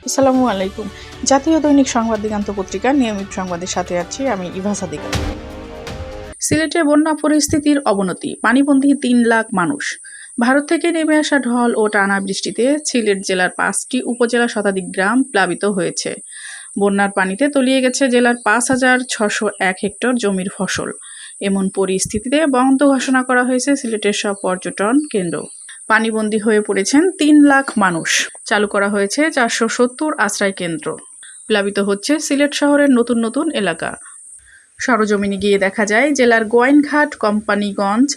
আসসালামু আলাইকুম। জাতীয় দৈনিক সংবাদ দিগান্ত পত্রিকার নিয়মিত সংবাদের সাথে আছি আমি ইভা সাদিকা। সিলেটে বন্যা পরিস্থিতির অবনতি, পানিবন্দী ৩ লাখ মানুষ। ভারত থেকে নেমে আসা ঢল ও টানা বৃষ্টিতে সিলেট জেলার ৫টি উপজেলা শতাধিক গ্রাম প্লাবিত হয়েছে। বন্যার পানিতে তলিয়ে গেছে জেলার ৫,৬০১ হেক্টর জমির ফসল। এমন পরিস্থিতিতে বন্ধ ঘোষণা করা হয়েছে সিলেটের সব পর্যটন কেন্দ্র। পানিবন্দী হয়ে পড়েছেন ৩ লাখ মানুষ। চালু করা হয়েছে ৪৭০ আশ্রয় কেন্দ্র। প্লাবিত হচ্ছে সিলেট শহরের নতুন নতুন এলাকা। সরজমিনে গিয়ে দেখা যায় জেলার গোয়াইনঘাট, কোম্পানিগঞ্জ,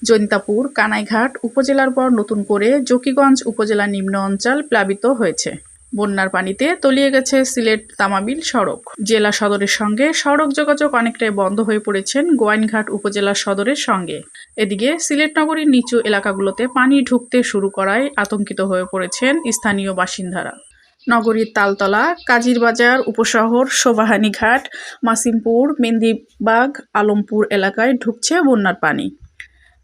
জৈন্তাপুর, কানাইঘাট উপজেলার পর নতুন করে জকিগঞ্জ উপজেলা নিম্ন অঞ্চল প্লাবিত হয়েছে। বন্যার পানিতে তলিয়ে গেছে সিলেট তামাবিল সড়ক। জেলা সদরের সঙ্গে সড়ক যোগাযোগ অনেকটাই বন্ধ হয়ে পড়েছেন গোয়াইনঘাট উপজেলা সদরের সঙ্গে। এদিকে সিলেট নগরীর নিচু এলাকাগুলোতে পানি ঢুকতে শুরু করায় আতঙ্কিত হয়ে পড়েছেন স্থানীয় বাসিন্দারা। নগরীর তালতলা, কাজিরবাজার উপশহর, শোভাহানীঘাট, মাসিমপুর, মেন্দিবাগ, আলমপুর এলাকায় ঢুকছে বন্যার পানি।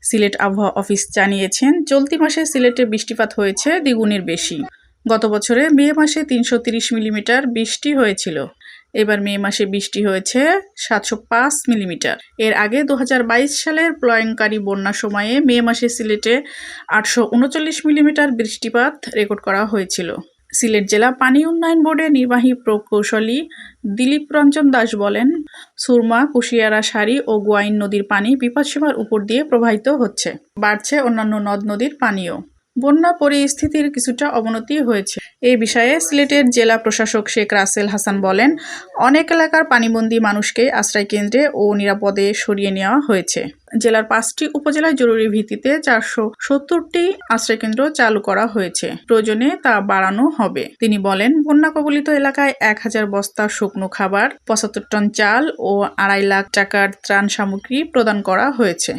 সিলেট আবহাওয়া অফিস জানিয়েছেন, চলতি মাসে সিলেটে বৃষ্টিপাত হয়েছে দ্বিগুণের বেশি। গত বছরে মে মাসে ৩৩০ মিলিমিটার বৃষ্টি হয়েছিল। এবার মে মাসে বৃষ্টি হয়েছে ৭০৫ মিলিমিটার। এর আগে ২০২২ সালের প্রলয়ঙ্কারী বন্যার সময়ে মে মাসে সিলেটে ৮৩৯ মিলিমিটার বৃষ্টিপাত রেকর্ড করা হয়েছিল। সিলেট জেলা পানি উন্নয়ন বোর্ডের নির্বাহী প্রকৌশলী দিলীপ রঞ্জন দাস বলেন, সুরমা, কুশিয়ারা সারি ও গোয়াইন নদীর পানি বিপদসীমার উপর দিয়ে প্রবাহিত হচ্ছে। বাড়ছে অন্যান্য নদ নদীর পানিও। বন্যা পরিস্থিতির কিছুটা অবনতি হয়েছে। এই বিষয়ে সিলেটের জেলা প্রশাসক শেখ রাসেল হাসান বলেন, অনেক এলাকার পানিবন্দী মানুষকে আশ্রয়কেন্দ্রে ও নিরাপদে সরিয়ে নেওয়া হয়েছে। জেলার ৫টি উপজেলায় জরুরি ভিত্তিতে ৪৭০টি আশ্রয়কেন্দ্র চালু করা হয়েছে। প্রয়োজনে তা বাড়ানো হবে। তিনি বলেন, বন্যা কবলিত এলাকায় ১,০০০ বস্তা শুকনো খাবার, ৭৫ টন চাল ও ২.৫ লাখ টাকার ত্রাণ সামগ্রী প্রদান করা হয়েছে।